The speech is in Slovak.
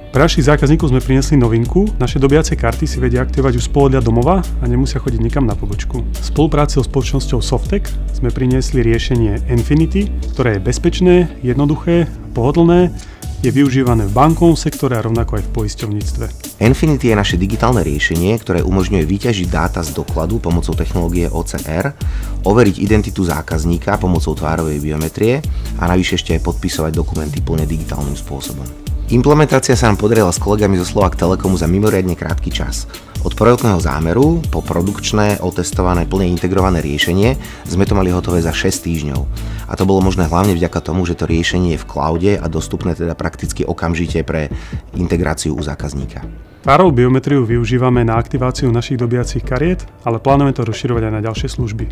Pre našich zákazníkov sme priniesli novinku. Naše dobiace karty si vedia aktivovať už z pohodlia domova a nemusia chodiť nikam na pobočku. V spolupráci so spoločnosťou Softec sme priniesli riešenie Infinity, ktoré je bezpečné, jednoduché, pohodlné, je využívané v bankovom sektore a rovnako aj v poisťovníctve. Infinity je naše digitálne riešenie, ktoré umožňuje vyťažiť dáta z dokladu pomocou technológie OCR, overiť identitu zákazníka pomocou tvárovej biometrie a navyše ešte aj podpisovať dokumenty plne digitálnym spôsobom. Implementácia sa nám podarila s kolegami zo Slovak Telekomu za mimoriadne krátky čas. Od projektného zámeru po produkčné, otestované, plne integrované riešenie sme to mali hotové za 6 týždňov. A to bolo možné hlavne vďaka tomu, že to riešenie je v cloude a dostupné teda prakticky okamžite pre integráciu u zákazníka. Tvárovú biometriu využívame na aktiváciu našich dobiacich kariet, ale plánujeme to rozširovať aj na ďalšie služby.